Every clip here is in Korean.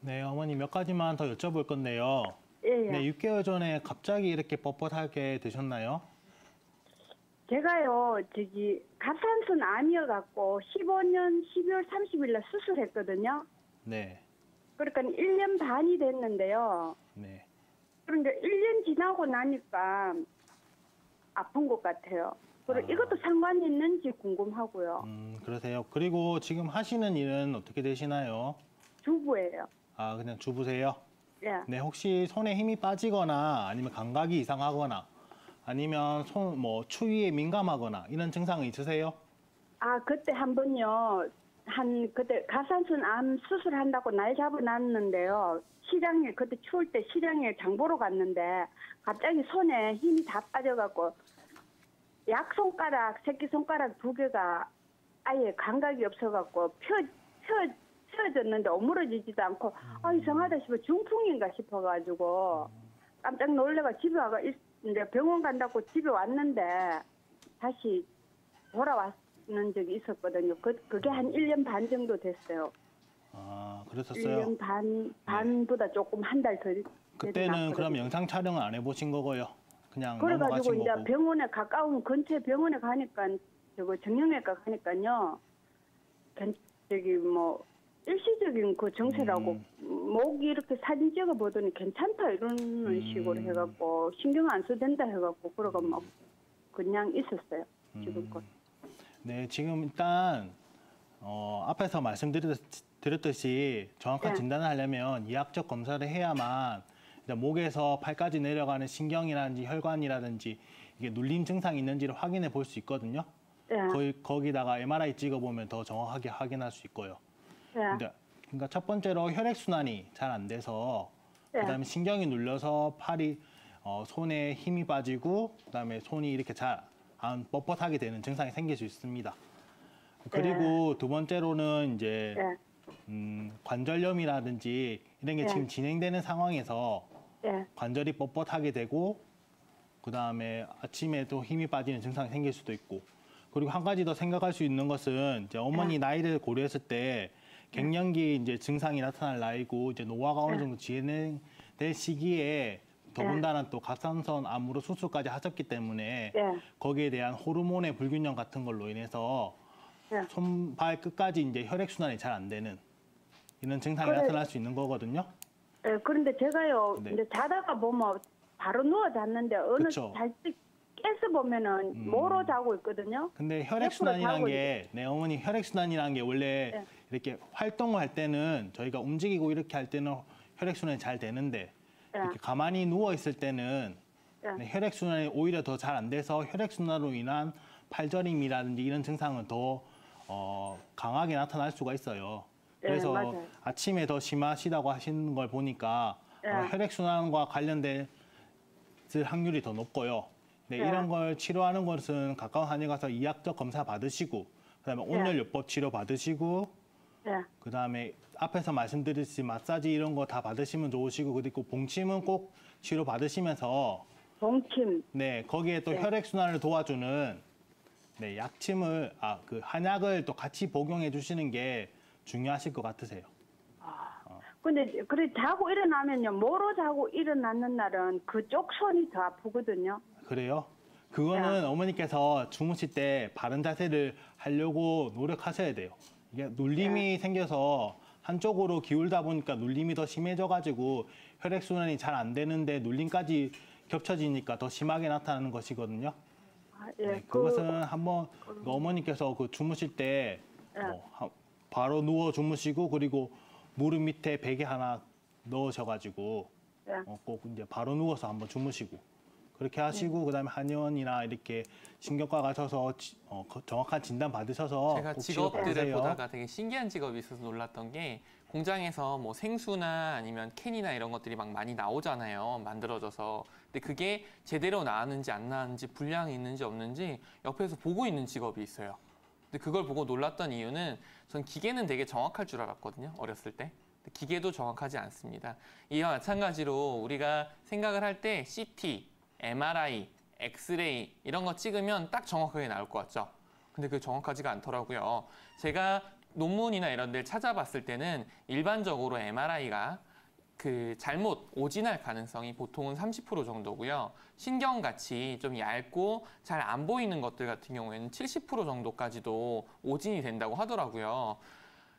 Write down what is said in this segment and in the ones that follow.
네, 어머니 몇 가지만 더 여쭤볼 건데요. 예, 예. 네, 6개월 전에 갑자기 이렇게 뻣뻣하게 되셨나요? 제가요, 갑상선 암이어갖고 15년 12월 30일 날 수술했거든요. 네, 그러니까 1년 반이 됐는데요. 네. 그런데 1년 지나고 나니까 아픈 것 같아요. 그리고 이것도 상관이 있는지 궁금하고요. 그러세요. 그리고 지금 하시는 일은 어떻게 되시나요? 주부예요. 아, 그냥 주부세요? 예. 네, 혹시 손에 힘이 빠지거나 아니면 감각이 이상하거나 아니면 추위에 민감하거나 이런 증상은 있으세요? 아, 그때 한 번요. 그때 가산순 암 수술한다고 날 잡아놨는데요. 그때 추울 때 시장에 장 보러 갔는데 갑자기 손에 힘이 다 빠져갖고 약손가락, 새끼손가락 두 개가 아예 감각이 없어갖고 펴졌는데 오므러지지도 않고 이상하다 싶어 중풍인가 싶어가지고 깜짝 놀래가 집에 와가 이제 병원 간다고 집에 왔는데 다시 돌아왔는 적이 있었거든요. 그게 한 1년 반 정도 됐어요. 아, 그랬었어요? 1년 반보다 조금 한 달 더. 그때는 그럼 영상 촬영을 안 해보신 거고요? 그냥 그래가지고 넘어가신 이제 거고? 병원에 가까운 근처 병원에 가니까 정형외과 가니까요. 일시적인 그 정세라고 목이 이렇게 사진 찍어 보더니 괜찮다 이런 식으로 해갖고 신경 안 써도 된다 해갖고 그러고 막 그냥 있었어요. 지금껏. 네, 지금 일단 앞에서 말씀드렸듯이 정확한 네. 진단을 하려면 이학적 검사를 해야만 이제 목에서 팔까지 내려가는 신경이라든지 혈관이라든지 이게 눌림 증상이 있는지를 확인해 볼 수 있거든요. 네. 거기다가 MRI 찍어보면 더 정확하게 확인할 수 있고요. 네. 그러니까 첫 번째로 혈액순환이 잘 안 돼서 네. 그다음에 신경이 눌려서 팔이 손에 힘이 빠지고 그다음에 손이 이렇게 잘 안 뻣뻣하게 되는 증상이 생길 수 있습니다. 그리고 두 번째로는 이제 네. 관절염이라든지 이런 게 네. 지금 진행되는 상황에서 네. 관절이 뻣뻣하게 되고 그다음에 아침에도 힘이 빠지는 증상이 생길 수도 있고 그리고 한 가지 더 생각할 수 있는 것은 이제 어머니 나이를 고려했을 때 갱년기 이제 증상이 나타날 나이고 이제 노화가 어느 정도 진행될 시기에 더군다나 또 갑상선 암으로 수술까지 하셨기 때문에 거기에 대한 호르몬의 불균형 같은 걸로 인해서 손발 끝까지 이제 혈액순환이 잘 안 되는 이런 증상이 나타날 수 있는 거거든요. 네, 그런데 제가요, 이제 자다가 보면 바로 누워 잤는데 어느 잘때 깨서 보면은 모로 자고 있거든요. 근데 혈액순환이란 게, 네, 어머니 혈액순환이란 게 원래 이렇게 활동을 할 때는 저희가 움직이고 이렇게 할 때는 혈액순환이 잘 되는데 이렇게 가만히 누워 있을 때는 네, 혈액순환이 오히려 더 잘 안 돼서 혈액순환으로 인한 팔저림이라든지 이런 증상은 더 강하게 나타날 수가 있어요. 그래서 아침에 더 심하시다고 하시는 걸 보니까 혈액순환과 관련된 확률이 더 높고요. 네, 이런 걸 치료하는 것은 가까운 한의 가서 이학적 검사 받으시고 그다음에 온열요법 치료 받으시고 그다음에 앞에서 말씀드렸듯이 마사지 이런 거 다 받으시면 좋으시고 그리고 봉침은 꼭 치료 받으시면서 봉침. 네, 거기에 또 혈액순환을 도와주는 네, 그 한약을 또 같이 복용해 주시는 게 중요하실 것 같으세요. 근데 자고 일어나면요, 모로 자고 일어나는 날은 그쪽 손이 더 아프거든요. 그래요? 그거는 어머니께서 주무실 때 바른 자세를 하려고 노력하셔야 돼요. 이게 눌림이 생겨서 한쪽으로 기울다 보니까 눌림이 더 심해져가지고 혈액순환이 잘 안 되는데 눌림까지 겹쳐지니까 더 심하게 나타나는 것이거든요. 네, 그것은 한번 어머니께서 주무실 때 바로 누워 주무시고 그리고 무릎 밑에 베개 하나 넣으셔가지고 꼭 이제 바로 누워서 한번 주무시고 그렇게 하시고 그다음에 한의원이나 이렇게 신경과 가셔서 정확한 진단 받으셔서 제가 직업들을 보다가 되게 신기한 직업이 있어서 놀랐던 게 공장에서 뭐 생수나 아니면 캔이나 이런 것들이 막 많이 나오잖아요. 만들어져서. 근데 그게 제대로 나왔는지 안 나왔는지 분량이 있는지 없는지 옆에서 보고 있는 직업이 있어요. 근데 그걸 보고 놀랐던 이유는 전 기계는 되게 정확할 줄 알았거든요. 어렸을 때. 기계도 정확하지 않습니다. 이와 마찬가지로 우리가 생각을 할 때 CT, MRI, 엑스레이 이런 거 찍으면 딱 정확하게 나올 것 같죠? 근데 그게 정확하지가 않더라고요. 제가 논문이나 이런 데를 찾아봤을 때는 일반적으로 MRI가 그 잘못 오진할 가능성이 보통은 30% 정도고요. 신경같이 좀 얇고 잘 안 보이는 것들 같은 경우에는 70% 정도까지도 오진이 된다고 하더라고요.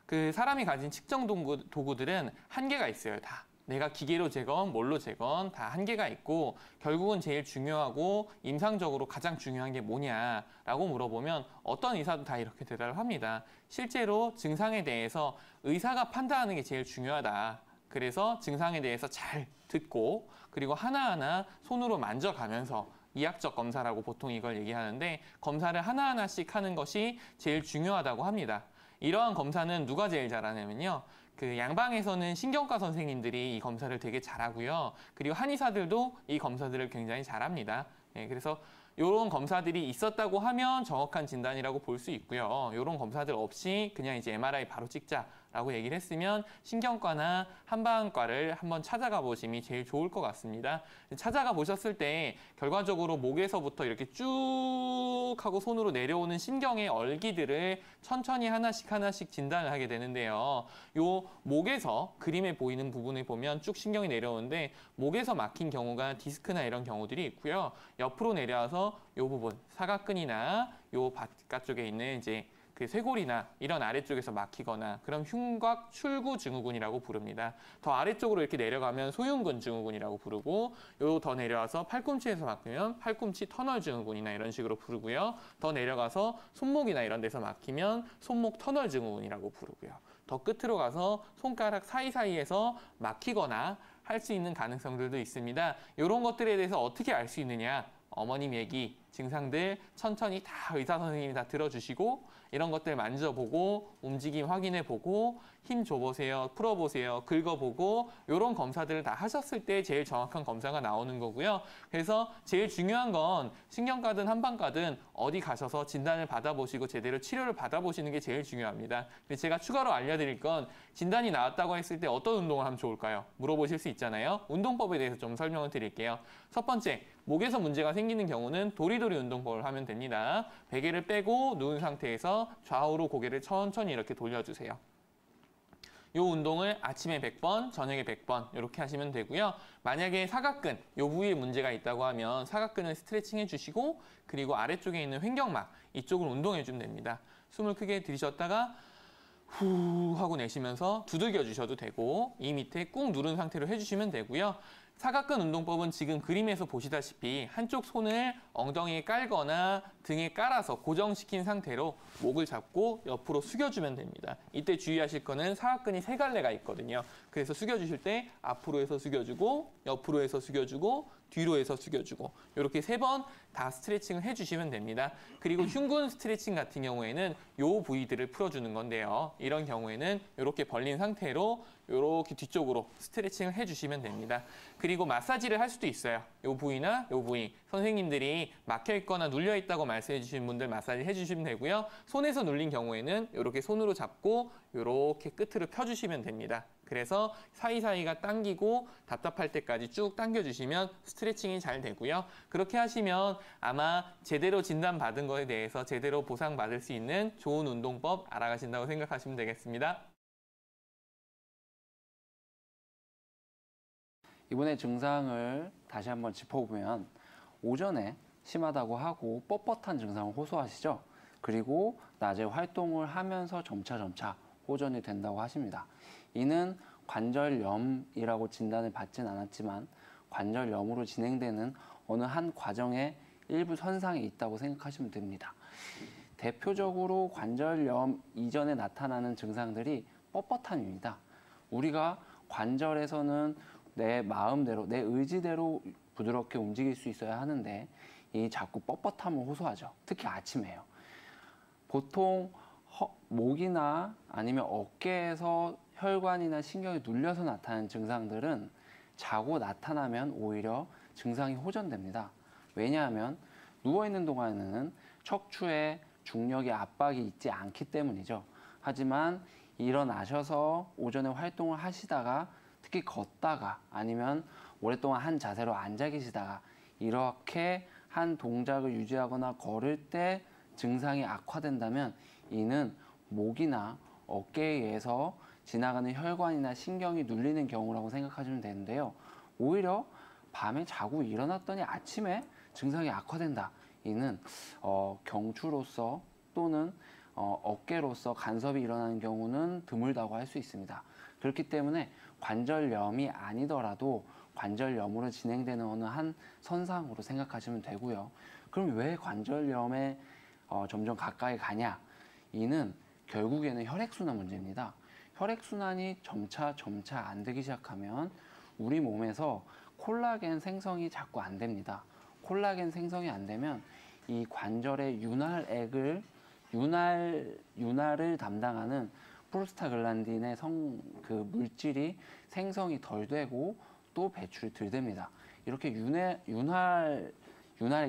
그 사람이 가진 측정 도구들은 한계가 있어요, 다. 내가 기계로 재건, 뭘로 재건 다 한계가 있고 결국은 제일 중요하고 임상적으로 가장 중요한 게 뭐냐라고 물어보면 어떤 의사도 다 이렇게 대답을 합니다. 실제로 증상에 대해서 의사가 판단하는 게 제일 중요하다. 그래서 증상에 대해서 잘 듣고 그리고 하나하나 손으로 만져가면서 이학적 검사라고 보통 이걸 얘기하는데 검사를 하나하나씩 하는 것이 제일 중요하다고 합니다. 이러한 검사는 누가 제일 잘하냐면요. 그 양방에서는 신경과 선생님들이 이 검사를 되게 잘하고요. 그리고 한의사들도 이 검사들을 굉장히 잘합니다. 그래서 이런 검사들이 있었다고 하면 정확한 진단이라고 볼 수 있고요. 이런 검사들 없이 그냥 이제 MRI 바로 찍자라고 얘기를 했으면 신경과나 한방과를 한번 찾아가 보심이 제일 좋을 것 같습니다. 찾아가 보셨을 때 결과적으로 목에서부터 이렇게 쭉 하고 손으로 내려오는 신경의 얼기들을 천천히 하나씩 진단을 하게 되는데요. 요 목에서 그림에 보이는 부분을 보면 쭉 신경이 내려오는데 목에서 막힌 경우가 디스크나 이런 경우들이 있고요. 옆으로 내려와서 이 부분 사각근이나 요 바깥쪽에 있는 이제 그 쇄골이나 이런 아래쪽에서 막히거나 그럼 흉곽 출구 증후군이라고 부릅니다. 더 아래쪽으로 이렇게 내려가면 소흉근 증후군이라고 부르고 요 더 내려와서 팔꿈치에서 막히면 팔꿈치 터널 증후군이나 이런 식으로 부르고요. 더 내려가서 손목이나 이런 데서 막히면 손목 터널 증후군이라고 부르고요. 더 끝으로 가서 손가락 사이사이에서 막히거나 할 수 있는 가능성들도 있습니다. 이런 것들에 대해서 어떻게 알 수 있느냐? 어머님 얘기, 증상들 천천히 다 의사 선생님이 다 들어주시고 이런 것들 만져보고 움직임 확인해보고 힘 줘보세요, 풀어보세요, 긁어보고 이런 검사들을 다 하셨을 때 제일 정확한 검사가 나오는 거고요. 그래서 제일 중요한 건 신경과든 한방과든 어디 가셔서 진단을 받아보시고 제대로 치료를 받아보시는 게 제일 중요합니다. 근데 제가 추가로 알려드릴 건 진단이 나왔다고 했을 때 어떤 운동을 하면 좋을까요? 물어보실 수 있잖아요. 운동법에 대해서 좀 설명을 드릴게요. 첫 번째, 목에서 문제가 생기는 경우는 도리도리 운동법을 하면 됩니다. 베개를 빼고 누운 상태에서 좌우로 고개를 천천히 이렇게 돌려주세요. 이 운동을 아침에 100번, 저녁에 100번 이렇게 하시면 되고요. 만약에 사각근, 이 부위에 문제가 있다고 하면 사각근을 스트레칭 해주시고 그리고 아래쪽에 있는 횡격막, 이쪽을 운동해주면 됩니다. 숨을 크게 들이셨다가 후 하고 내쉬면서 두들겨 주셔도 되고 이 밑에 꾹 누른 상태로 해주시면 되고요. 사각근 운동법은 지금 그림에서 보시다시피 한쪽 손을 엉덩이에 깔거나 등에 깔아서 고정시킨 상태로 목을 잡고 옆으로 숙여주면 됩니다. 이때 주의하실 거는 사각근이 세 갈래가 있거든요. 그래서 숙여주실 때 앞으로 해서 숙여주고 옆으로 해서 숙여주고 뒤로 해서 숙여주고 이렇게 3번 다 스트레칭을 해주시면 됩니다. 그리고 흉근 스트레칭 같은 경우에는 이 부위들을 풀어주는 건데요. 이런 경우에는 이렇게 벌린 상태로 이렇게 뒤쪽으로 스트레칭을 해주시면 됩니다. 그리고 마사지를 할 수도 있어요. 이 부위나 이 부위. 선생님들이 막혀있거나 눌려있다고 말씀해 주신 분들 마사지 해주시면 되고요. 손에서 눌린 경우에는 이렇게 손으로 잡고 이렇게 끝으로 펴주시면 됩니다. 그래서 사이사이가 당기고 답답할 때까지 쭉 당겨주시면 스트레칭이 잘 되고요. 그렇게 하시면 아마 제대로 진단받은 거에 대해서 제대로 보상받을 수 있는 좋은 운동법 알아가신다고 생각하시면 되겠습니다. 이번에 증상을 다시 한번 짚어보면 오전에 심하다고 하고 뻣뻣한 증상을 호소하시죠. 그리고 낮에 활동을 하면서 점차 호전이 된다고 하십니다. 이는 관절염이라고 진단을 받진 않았지만 관절염으로 진행되는 어느 한 과정의 일부 현상이 있다고 생각하시면 됩니다. 대표적으로 관절염 이전에 나타나는 증상들이 뻣뻣함입니다. 우리가 관절에서는 내 마음대로, 내 의지대로 부드럽게 움직일 수 있어야 하는데 이 자꾸 뻣뻣함을 호소하죠. 특히 아침에요. 보통 목이나 아니면 어깨에서 혈관이나 신경이 눌려서 나타나는 증상들은 자고 나타나면 오히려 증상이 호전됩니다. 왜냐하면 누워있는 동안에는 척추에 중력의 압박이 있지 않기 때문이죠. 하지만 일어나셔서 오전에 활동을 하시다가 특히 걷다가 아니면 오랫동안 한 자세로 앉아 계시다가 이렇게 한 동작을 유지하거나 걸을 때 증상이 악화된다면 이는 목이나 어깨에서 지나가는 혈관이나 신경이 눌리는 경우라고 생각하시면 되는데요. 오히려 밤에 자고 일어났더니 아침에 증상이 악화된다. 이는 경추로서 또는 어깨로서 간섭이 일어나는 경우는 드물다고 할 수 있습니다. 그렇기 때문에 관절염이 아니더라도 관절염으로 진행되는 어느 한 선상으로 생각하시면 되고요. 그럼 왜 관절염에 점점 가까이 가냐? 이는 결국에는 혈액순환 문제입니다. 혈액순환이 점차 안 되기 시작하면 우리 몸에서 콜라겐 생성이 자꾸 안 됩니다. 콜라겐 생성이 안 되면 이 관절의 윤활을 담당하는 프로스타글란딘의 그 물질이 생성이 덜 되고 또 배출이 덜 됩니다. 이렇게 윤활의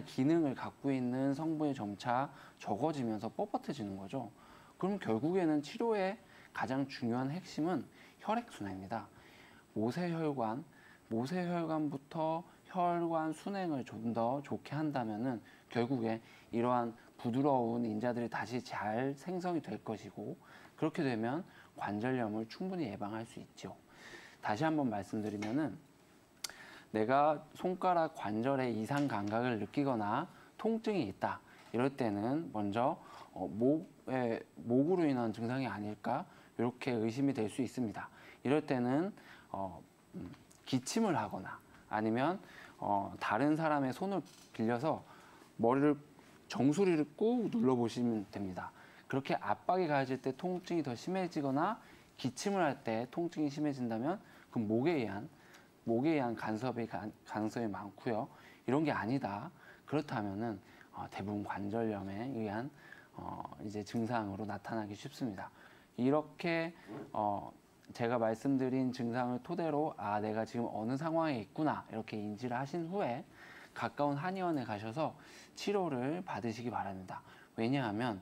기능을 갖고 있는 성분이 점차 적어지면서 뻣뻣해지는 거죠. 그럼 결국에는 치료의 가장 중요한 핵심은 혈액순환입니다. 모세혈관부터 혈관 순행을 좀 더 좋게 한다면은 결국에 이러한 부드러운 인자들이 다시 잘 생성이 될 것이고, 그렇게 되면 관절염을 충분히 예방할 수 있죠. 다시 한번 말씀드리면은 내가 손가락 관절에 이상 감각을 느끼거나 통증이 있다. 이럴 때는 먼저 목으로 인한 증상이 아닐까 이렇게 의심이 될 수 있습니다. 이럴 때는 기침을 하거나 아니면 다른 사람의 손을 빌려서 정수리를 꾹 눌러보시면 됩니다. 그렇게 압박이 가해질 때 통증이 더 심해지거나 기침을 할 때 통증이 심해진다면 그 목에 의한 간섭의 가능성이 많고요. 이런 게 아니다. 그렇다면은 대부분 관절염에 의한 이제 증상으로 나타나기 쉽습니다. 이렇게 제가 말씀드린 증상을 토대로 내가 지금 어느 상황에 있구나 이렇게 인지를 하신 후에 가까운 한의원에 가셔서 치료를 받으시기 바랍니다. 왜냐하면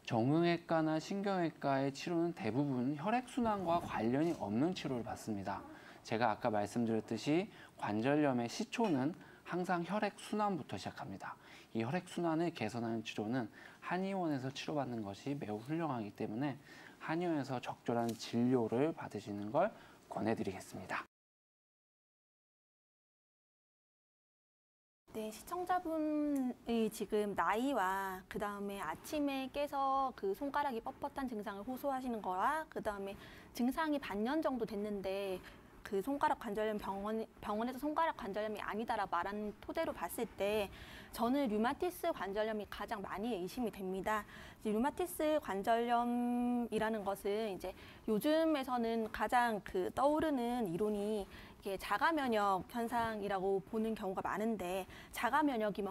정형외과나 신경외과의 치료는 대부분 혈액순환과 관련이 없는 치료를 받습니다. 제가 아까 말씀드렸듯이 관절염의 시초는 항상 혈액순환부터 시작합니다. 이 혈액순환을 개선하는 치료는 한의원에서 치료받는 것이 매우 훌륭하기 때문에 한의원에서 적절한 진료를 받으시는 걸 권해드리겠습니다. 네, 시청자분의 지금 나이와 그 다음에 아침에 깨서 그 손가락이 뻣뻣한 증상을 호소하시는 거와 그 다음에 증상이 반년 정도 됐는데 그 손가락 관절염 병원에서 손가락 관절염이 아니다라 말한 토대로 봤을 때 저는 류마티스 관절염이 가장 많이 의심이 됩니다. 이제 류마티스 관절염이라는 것은 이제 요즘에서는 가장 떠오르는 이론이 이게 자가 면역 현상이라고 보는 경우가 많은데, 자가 면역이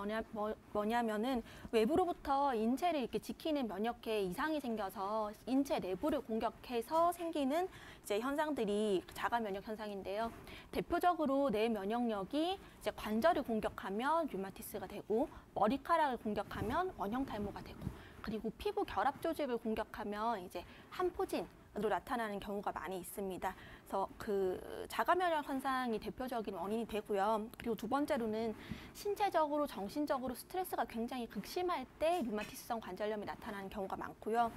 뭐냐면은 외부로부터 인체를 이렇게 지키는 면역계에 이상이 생겨서 인체 내부를 공격해서 생기는 이제 현상들이 자가 면역 현상인데요. 대표적으로 내 면역력이 이제 관절을 공격하면 류마티스가 되고, 머리카락을 공격하면 원형 탈모가 되고, 그리고 피부 결합 조직을 공격하면 이제 한포진으로 나타나는 경우가 많이 있습니다. 그래서 그 자가 면역 현상이 대표적인 원인이 되고요. 그리고 두 번째로는 신체적으로 정신적으로 스트레스가 굉장히 극심할 때 류마티스성 관절염이 나타나는 경우가 많고요.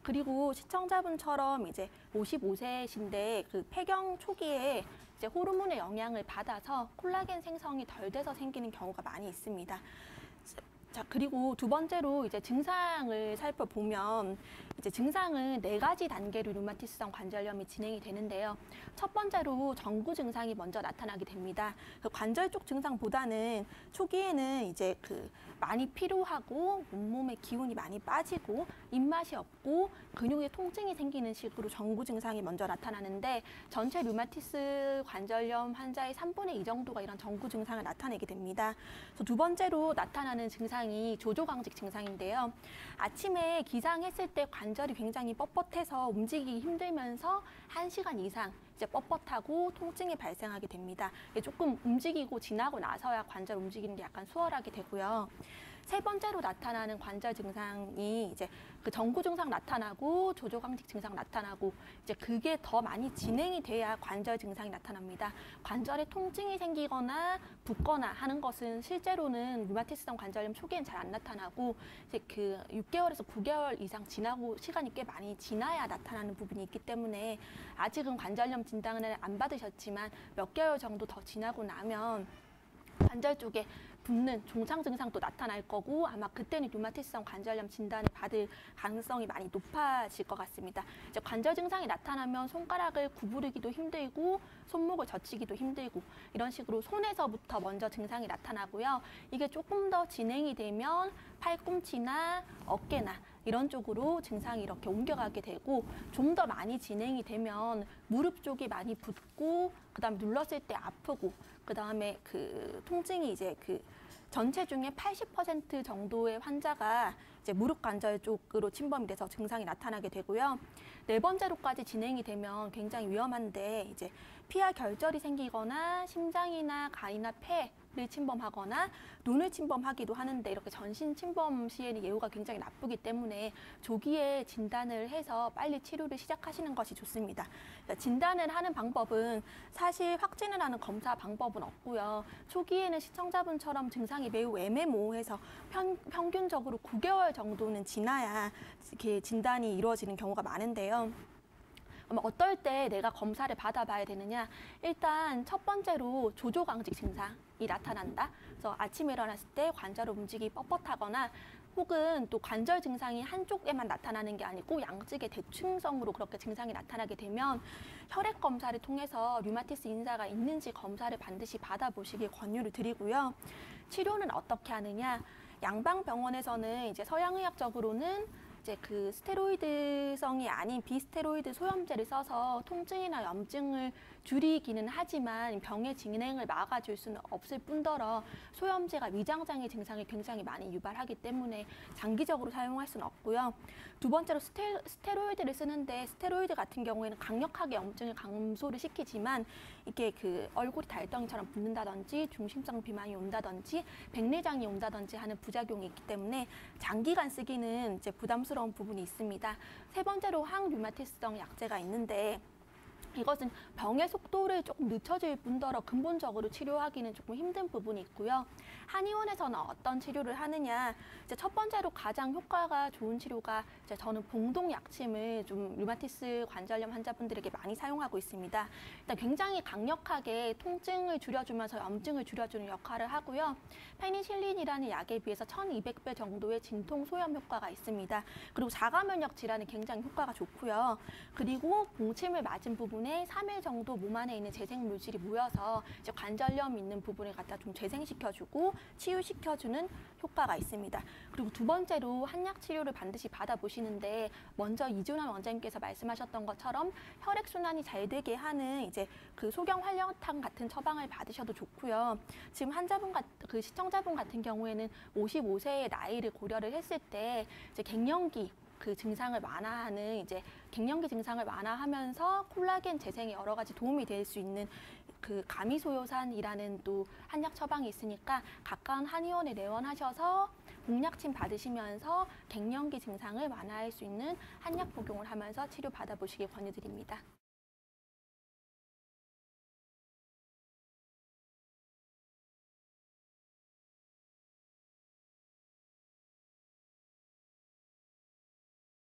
그리고 시청자분처럼 이제 55세이신데 그 폐경 초기에 이제 호르몬의 영향을 받아서 콜라겐 생성이 덜 돼서 생기는 경우가 많이 있습니다. 자, 그리고 두 번째로 이제 증상을 살펴보면 이제 증상은 4가지 단계로 류마티스성 관절염이 진행이 되는데요. 첫 번째로 정구 증상이 먼저 나타나게 됩니다. 그 관절 쪽 증상보다는 초기에는 이제 많이 피로하고 온몸의 기운이 많이 빠지고 입맛이 없고 근육에 통증이 생기는 식으로 정구 증상이 먼저 나타나는데, 전체 류마티스 관절염 환자의 3분의 2 정도가 이런 정구 증상을 나타내게 됩니다. 그래서 두 번째로 나타나는 증상이 조조강직 증상인데요. 아침에 기상했을 때 관절이 굉장히 뻣뻣해서 움직이기 힘들면서 1시간 이상 이제 뻣뻣하고 통증이 발생하게 됩니다. 조금 움직이고 지나고 나서야 관절 움직이는 게 약간 수월하게 되고요. 세 번째로 나타나는 관절 증상이 이제 그 전구 증상 나타나고 조조강직 증상 나타나고 이제 그게 더 많이 진행이 돼야 관절 증상이 나타납니다. 관절에 통증이 생기거나 붓거나 하는 것은 실제로는 류마티스성 관절염 초기엔 잘 안 나타나고 이제 그 6개월에서 9개월 이상 지나고 시간이 꽤 많이 지나야 나타나는 부분이 있기 때문에 아직은 관절염 진단을 안 받으셨지만 몇 개월 정도 더 지나고 나면 관절 쪽에 붓는 종상 증상도 나타날 거고 아마 그때는 류마티스성 관절염 진단을 받을 가능성이 많이 높아질 것 같습니다. 이제 관절 증상이 나타나면 손가락을 구부리기도 힘들고 손목을 젖히기도 힘들고 이런 식으로 손에서부터 먼저 증상이 나타나고요. 이게 조금 더 진행이 되면 팔꿈치나 어깨나 이런 쪽으로 증상이 이렇게 옮겨가게 되고 좀 더 많이 진행이 되면 무릎 쪽이 많이 붓고 그다음 눌렀을 때 아프고 그다음에 그 통증이 이제 그 전체 중에 80% 정도의 환자가 이제 무릎 관절 쪽으로 침범이 돼서 증상이 나타나게 되고요. 네 번째로까지 진행이 되면 굉장히 위험한데 이제 피하 결절이 생기거나 심장이나 간이나 폐를 침범하거나 눈을 침범하기도 하는데 이렇게 전신 침범 시에는 예후가 굉장히 나쁘기 때문에 조기에 진단을 해서 빨리 치료를 시작하시는 것이 좋습니다. 진단을 하는 방법은 사실 확진을 하는 검사 방법은 없고요. 초기에는 시청자분처럼 증상이 매우 애매모호해서 평균적으로 9개월 정도는 지나야 이렇게 진단이 이루어지는 경우가 많은데요. 어떨 때 내가 검사를 받아봐야 되느냐? 일단 첫 번째로 조조강직 증상이 나타난다. 그래서 아침에 일어났을 때 관절 움직이 뻣뻣하거나 혹은 또 관절 증상이 한쪽에만 나타나는 게 아니고 양측의 대충성으로 그렇게 증상이 나타나게 되면 혈액 검사를 통해서 류마티스 인자가 있는지 검사를 반드시 받아보시길 권유를 드리고요. 치료는 어떻게 하느냐? 양방병원에서는 이제 서양의학적으로는 이제 그 스테로이드성이 아닌 비스테로이드 소염제를 써서 통증이나 염증을 줄이기는 하지만 병의 진행을 막아줄 수는 없을 뿐더러 소염제가 위장장애 증상을 굉장히 많이 유발하기 때문에 장기적으로 사용할 수는 없고요. 두 번째로 스테로이드를 쓰는데 스테로이드 같은 경우에는 강력하게 염증을 감소를 시키지만 이게 그 얼굴이 달덩이처럼 붓는다든지 중심성 비만이 온다든지 백내장이 온다든지 하는 부작용이 있기 때문에 장기간 쓰기는 이제 부담스러운 부분이 있습니다. 세 번째로 항류마티스성 약제가 있는데 이것은 병의 속도를 조금 늦춰줄 뿐더러 근본적으로 치료하기는 조금 힘든 부분이 있고요. 한의원에서는 어떤 치료를 하느냐? 이제 첫 번째로 가장 효과가 좋은 치료가 이제 저는 봉동 약침을 좀 류마티스 관절염 환자분들에게 많이 사용하고 있습니다. 일단 굉장히 강력하게 통증을 줄여주면서 염증을 줄여주는 역할을 하고요. 페니실린이라는 약에 비해서 1200배 정도의 진통 소염 효과가 있습니다. 그리고 자가면역 질환에 굉장히 효과가 좋고요. 그리고 봉침을 맞은 부분에 3일 정도 몸 안에 있는 재생 물질이 모여서 이제 관절염 있는 부분을 갖다 좀 재생시켜주고 치유시켜주는 효과가 있습니다. 그리고 두 번째로 한약 치료를 반드시 받아보시는데 먼저 이준환 원장님께서 말씀하셨던 것처럼 혈액순환이 잘 되게 하는 이제 그 소경 활력탕 같은 처방을 받으셔도 좋고요. 지금 환자분 그 시청자분 같은 경우에는 55세의 나이를 고려를 했을 때 이제 갱년기 그 증상을 완화하는 이제 갱년기 증상을 완화하면서 콜라겐 재생에 여러 가지 도움이 될 수 있는 그 가미소요산이라는 또 한약 처방이 있으니까 가까운 한의원에 내원하셔서 공약침 받으시면서 갱년기 증상을 완화할 수 있는 한약 복용을 하면서 치료 받아보시길 권유드립니다.